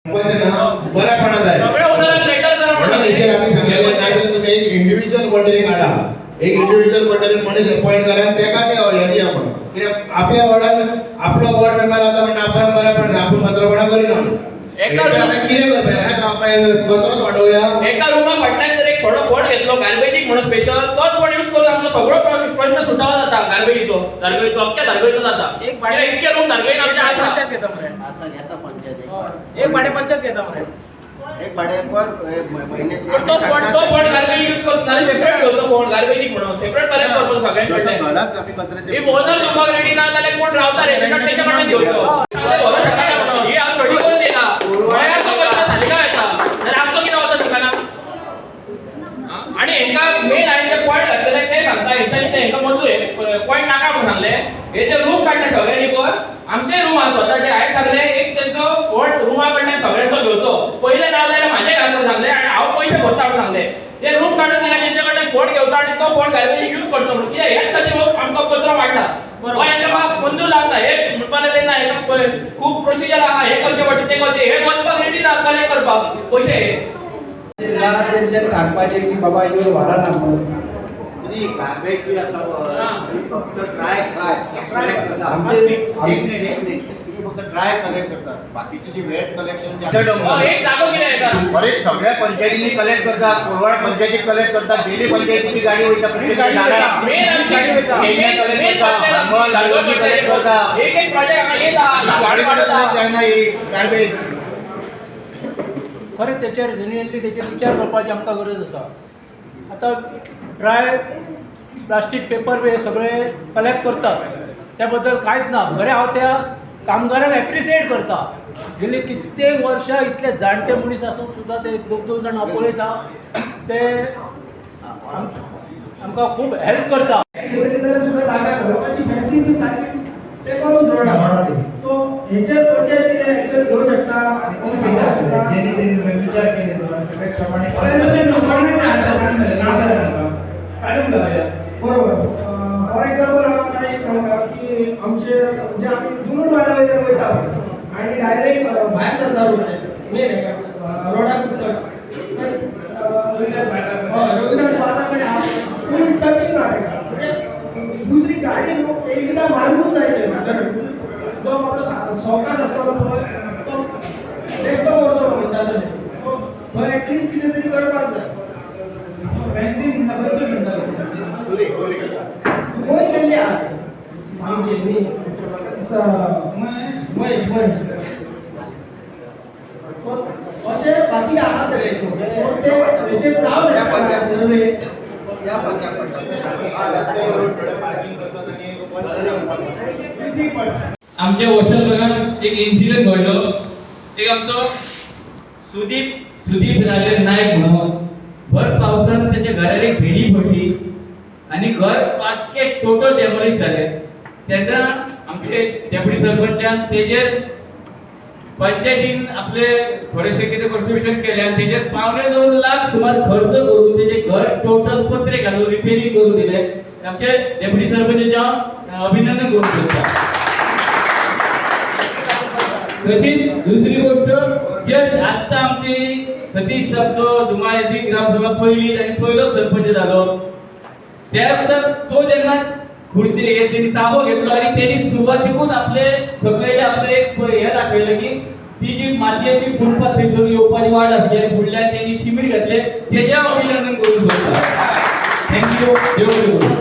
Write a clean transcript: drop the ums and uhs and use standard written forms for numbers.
बऱ्यापणात आहे. म्हणून इथे आम्ही सांगितलं नाही तर तुम्ही एक इंडिव्हिज्युअल वॉर्डरी काढा, एक इंडिव्हिज्युअल वॉर्डरी मनीस अपॉइंट करा आणि त्या काय यादी आपण आपल्या वॉर्डात आपला वॉर्ड मेंबर आता म्हणजे आपल्या बऱ्यापण आपण पत्रपणा करीना एका किती पत्रच वाढवूया. एका रूमा फाटल्यान जर एक थोडो फोड घेतलो गार्बेजिक म्हणून स्पेशल तोच फोड यूज करून आमचो सगळो प्रश्न सुटावा जाता. गार्बेजीचो अख्ख्या धारगळीचो जाता. एक भाडे इतके रूम धारगळीन आमच्या आसा पंचायत घेता मरे आता घेता पंचायत एक भाडे पंचायत घेता मरे एक भाडे पर महिन्यात तो फोड गार्बेज यूज करतो ना सेपरेट घेतो फोड गार्बेजिक म्हणून सेपरेट कलेक्ट करतो सगळ्यांकडे. घरात कमी कचऱ्याचे हे बोलर तुम्हाला रेडी ना झाले कोण रावता रे त्याच्या कडे घेतो चांगले भरो शकता म्हणून ही आज स्टडी करून देना वया सोबत सालिका येता जर आमचो किती होता दुकानात आणि एका मेन आहे जे पॉइंट घातले ते सांगता इथं एका मंजूर पॉइंट नाका म्हणून सांगले हे जे रूम काढले सगळ्यांनी पण आमचे रूम स्वतःचे आहेत सगळे एक त्यांचो फोड रूमाकडनं सगळ्यांचो घेवचो पहिले नाव जाल्यार माझे घालून सांगले आणि हांव पयशे भरता म्हणून सांगले ते रूम काढून दिला त्यांच्याकडे फोड घेवचो आणि तो फोड गार्बेज यूज करतो म्हणून कित्याक हेच खातीर आमकां कचरो वाडला बरोबर यांच्या मंजूर लागना हे म्हणपाक ना हे खूप प्रोसिजर आहा हे करचे पडटा ते करचे हे वचपाक रेडी ना कलेक्ट करपाक पयशे सांगपाचे की बाबा ह्यो वाडा ना म्हणून गार्बेज बी असावं फक्त ड्राय फक्त ड्राय कलेक्ट करतात बाकीची जी वेट कलेक्शन एक जागो कितें अरे सगळ्या पंचायतींनी कलेक्ट करतात कोरवाड पंचायती कलेक्ट करतात डेली पंचायतीची गाडी वयता प्रत्येक मेन आमची गाडी वयता कलेक्ट करतात एक एक प्रोजेक्ट हांगा येता गाडी काढतात जायना गार्बेज खरें तेचेर जेन्युइनली तेचेर विचार करपाची आमकां गरज आसा. आतां ड्राय प्लास्टीक पेपर बी सगळे कलेक्ट करतात त्या बद्दल कांयच ना. खरें हांव त्या कामगारांक एप्रिसिएट करता. गेली कित्येक वर्सां इतले जाणटे मनीस आसून सुद्दां ते दोग जाण हांव पळयता ते आमकां खूब हेल्प करता. ते करून जोडा तो हेचेर पंचायतीने एक्शन घेऊ शकता ज्यांनी त्यांनी विचार केले बरोबर. फॉर एक्झाम्पल आम्हाला एक सांगा की आमचे म्हणजे आम्ही जुनून वाढायला वयता आणि डायरेक्ट भायर सरता मेन रोडाक रविदास बाबाकडे फूल टचिंग आहे दुसरी गाडी एकदा मार्गूच जायचे साधारण जो आपला सवकास असतो तो बेश्टो करतो म्हणटा तशें तो एटलिस्ट कितें तरी करपाक जाय. फेन्सिंग करचो म्हणटा खंय गेल्ली आमची न्ही महेश अशें बाकी आहात रे ते हेचेर जावं शकता सर्वे आमच्या वॉशर भागात एक इन्सिडेंट घडलो. एक आमचो सुदीप राजे नायक म्हणून भर पावसात त्याच्या घरात एक भेडी पडली आणि घर पाचके टोटल डॅमेज झाले. तेन्ना आमचे डेप्युटी सरपंचान तेजेर पंचायतीन आपले थोडेसे कितें कॉन्ट्रिब्युशन केले आणि तेजेर 2.5 लाख सुमार खर्च करून तेजे घर टोटल पत्रे घालून रिपेरिंग करून दिले. आमचे डेप्युटी सरपंचाचे अभिनंदन करू शकता. तशीच दुसरी गोष्ट जस्ट आता आमची सतीश साहेबचो धुमाळ्याची ग्रामसभा पहिली आणि पहिलो सरपंच झालो त्यानंतर तो जेन्ना खुर्ची हे त्यांनी ताबो घेतलो आणि त्यांनी सुरुवातीकूच आपले सगळे आपले एक हे दाखवलं की ती जी मातयेची फुटपाथ थंयसून येवपाची वाट आसली आणि फुडल्यान त्यांनी शिमीट घातले तेजे अभिनंदन करून शकता. थँक्यू. देव बरें करूं.